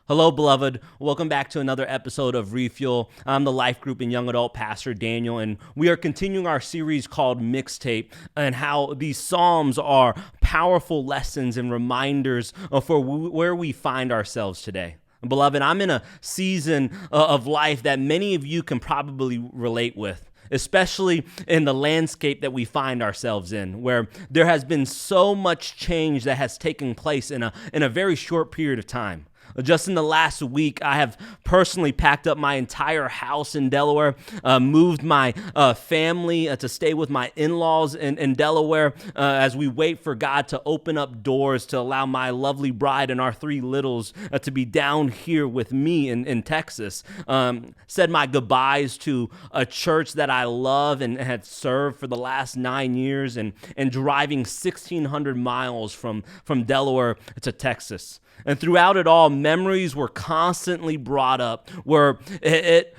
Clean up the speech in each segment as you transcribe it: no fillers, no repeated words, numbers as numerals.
Hello, beloved. Welcome back to another episode of Refuel. I'm the life group and young adult pastor, Daniel, and we are continuing our series called Mixtape and how these Psalms are powerful lessons and reminders for where we find ourselves today. Beloved, I'm in a season of life that many of you can probably relate with, especially in the landscape that we find ourselves in, where there has been so much change that has taken place in a very short period of time. Just in the last week, I have personally packed up my entire house in Delaware, moved my family to stay with my in-laws in Delaware as we wait for God to open up doors to allow my lovely bride and our three littles to be down here with me in Texas. Said my goodbyes to a church that I love and had served for the last 9 years and driving 1,600 miles from Delaware to Texas. And throughout it all, memories were constantly brought up, where it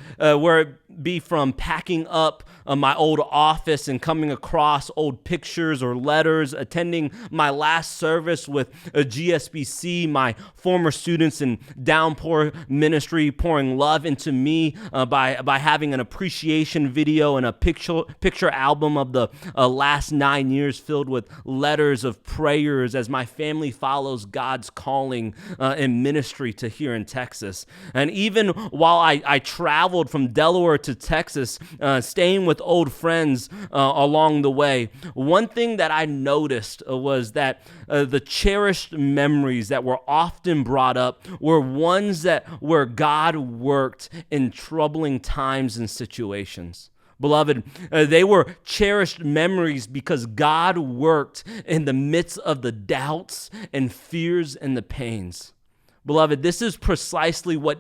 be from packing up my old office and coming across old pictures or letters, attending my last service with a GSBC, my former students in Downpour Ministry pouring love into me by having an appreciation video and a picture album of the last 9 years filled with letters of prayers as my family follows God's calling in ministry to here in Texas. And even while I traveled from Delaware to Texas, staying with old friends along the way, one thing that I noticed was that the cherished memories that were often brought up were ones where God worked in troubling times and situations. Beloved, they were cherished memories because God worked in the midst of the doubts and fears and the pains. Beloved, this is precisely what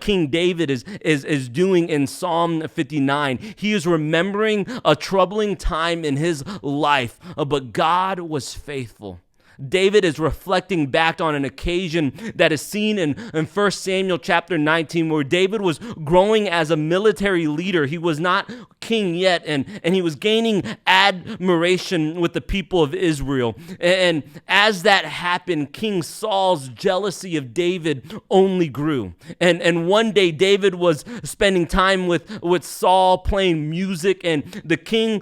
King David is doing in Psalm 59. He is remembering a troubling time in his life, but God was faithful. David is reflecting back on an occasion that is seen in 1 Samuel chapter 19, where David was growing as a military leader. He was not king yet, and he was gaining admiration with the people of Israel. And as that happened, King Saul's jealousy of David only grew. And one day, David was spending time with Saul playing music, and the king,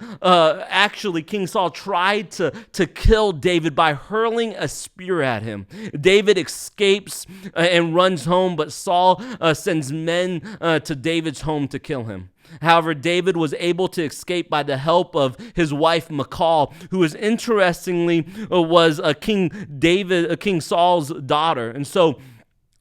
King Saul tried to kill David by hurling a spear at him. David escapes and runs home, but Saul sends men to David's home to kill him. However, David was able to escape by the help of his wife Michal, who is interestingly was King Saul's daughter. And so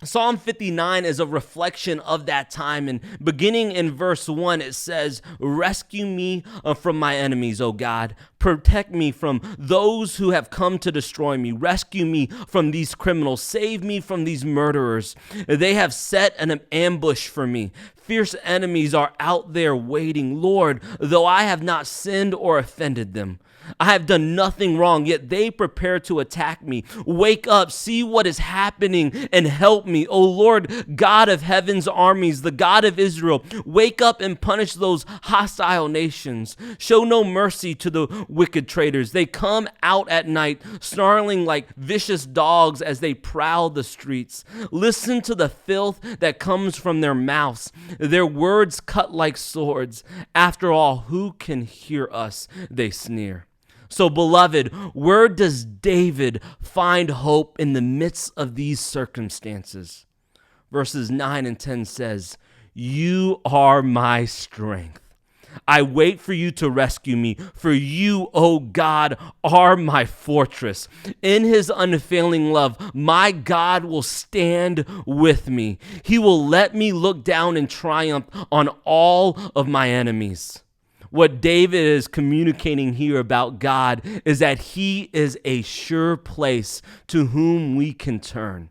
Psalm 59 is a reflection of that time, and beginning in verse 1, it says, "Rescue me from my enemies, O God. Protect me from those who have come to destroy me. Rescue me from these criminals. Save me from these murderers. They have set an ambush for me. Fierce enemies are out there waiting. Lord, though I have not sinned or offended them, I have done nothing wrong, yet they prepare to attack me. Wake up, see what is happening, and help me. O Lord, God of heaven's armies, the God of Israel, wake up and punish those hostile nations. Show no mercy to the wicked traitors. They come out at night, snarling like vicious dogs as they prowl the streets. Listen to the filth that comes from their mouths. Their words cut like swords. After all, who can hear us? They sneer." So, beloved, where does David find hope in the midst of these circumstances? Verses 9 and 10 says, "You are my strength. I wait for you to rescue me, for you, O God, are my fortress. In his unfailing love, my God will stand with me. He will let me look down in triumph on all of my enemies." What David is communicating here about God is that he is a sure place to whom we can turn.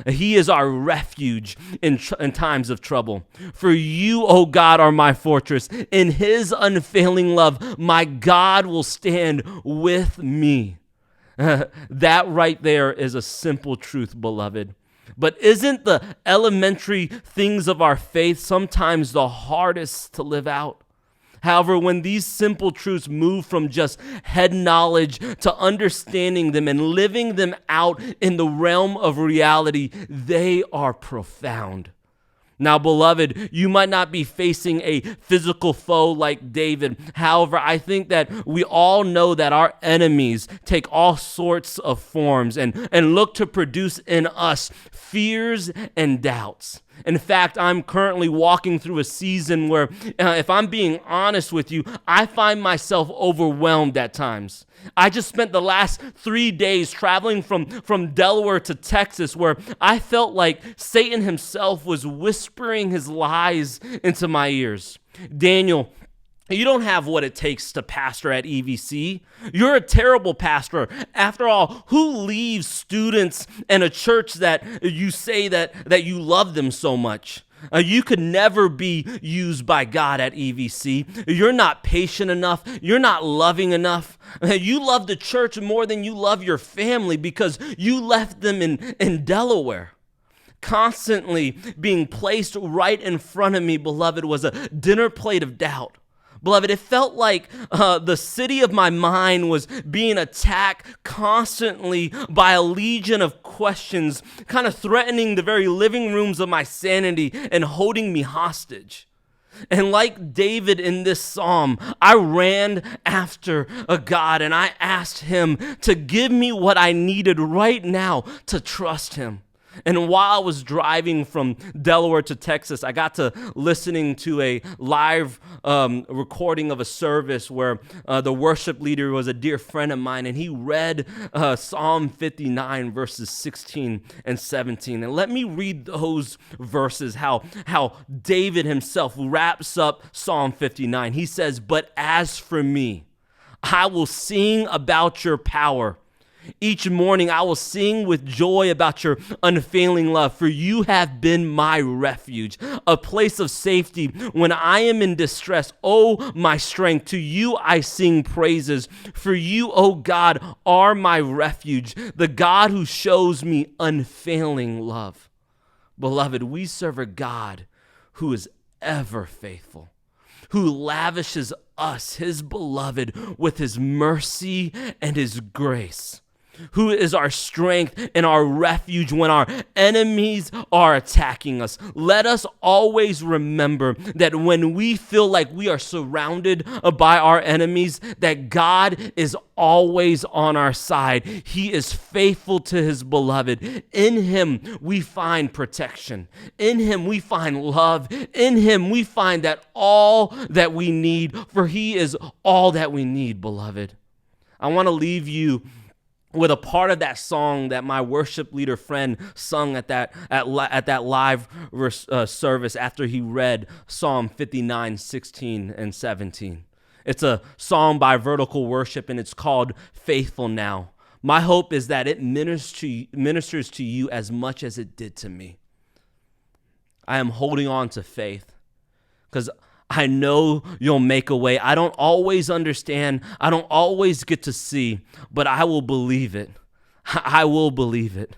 He is our refuge in times of trouble. For you, O God, are my fortress. In his unfailing love, my God will stand with me. That right there is a simple truth, beloved. But isn't the elementary things of our faith sometimes the hardest to live out? However, when these simple truths move from just head knowledge to understanding them and living them out in the realm of reality, they are profound. Now, beloved, you might not be facing a physical foe like David. However, I think that we all know that our enemies take all sorts of forms and look to produce in us fears and doubts. In fact, I'm currently walking through a season where, if I'm being honest with you, I find myself overwhelmed at times. I just spent the last 3 days traveling from Delaware to Texas, where I felt like Satan himself was whispering his lies into my ears. Daniel, you don't have what it takes to pastor at EVC. You're a terrible pastor. After all, who leaves students and a church that you say that you love them so much? You could never be used by God at EVC. You're not patient enough. You're not loving enough. You love the church more than you love your family because you left them in Delaware. Constantly being placed right in front of me, beloved, was a dinner plate of doubt. Beloved, it felt like the city of my mind was being attacked constantly by a legion of questions, kind of threatening the very living rooms of my sanity and holding me hostage. And like David in this psalm, I ran after a God and I asked him to give me what I needed right now to trust him. And while I was driving from Delaware to Texas, I got to listening to a live recording of a service where the worship leader was a dear friend of mine, and he read Psalm 59, verses 16 and 17. And let me read those verses, how David himself wraps up Psalm 59. He says, "But as for me, I will sing about your power. Each morning I will sing with joy about your unfailing love, for you have been my refuge, a place of safety when I am in distress. Oh, my strength, to you I sing praises. For you, oh God, are my refuge, the God who shows me unfailing love." Beloved, we serve a God who is ever faithful, who lavishes us, his beloved, with his mercy and his grace, who is our strength and our refuge when our enemies are attacking us. Let us always remember that when we feel like we are surrounded by our enemies, that God is always on our side. He is faithful to his beloved. In him we find protection. In him we find love. In him we find that all that we need, for he is all that we need, beloved. I want to leave you with a part of that song that my worship leader friend sung at that live service after he read Psalm 59, 16, and 17. It's a song by Vertical Worship, and it's called "Faithful Now." My hope is that it ministers to you as much as it did to me. I am holding on to faith because I know you'll make a way. I don't always understand. I don't always get to see, but I will believe it. I will believe it.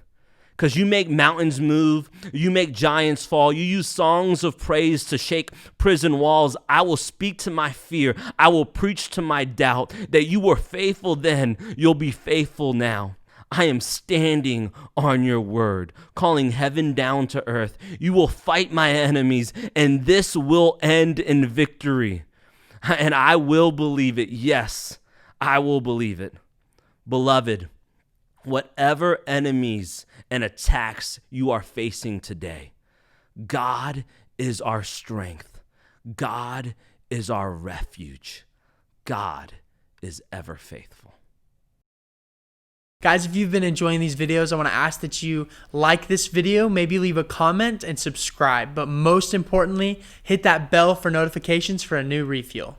Because you make mountains move. You make giants fall. You use songs of praise to shake prison walls. I will speak to my fear. I will preach to my doubt that you were faithful then. You'll be faithful now. I am standing on your word, calling heaven down to earth. You will fight my enemies, and this will end in victory. And I will believe it. Yes, I will believe it. Beloved, whatever enemies and attacks you are facing today, God is our strength. God is our refuge. God is ever faithful. Guys, if you've been enjoying these videos, I want to ask that you like this video, maybe leave a comment and subscribe. But most importantly, hit that bell for notifications for a new refuel.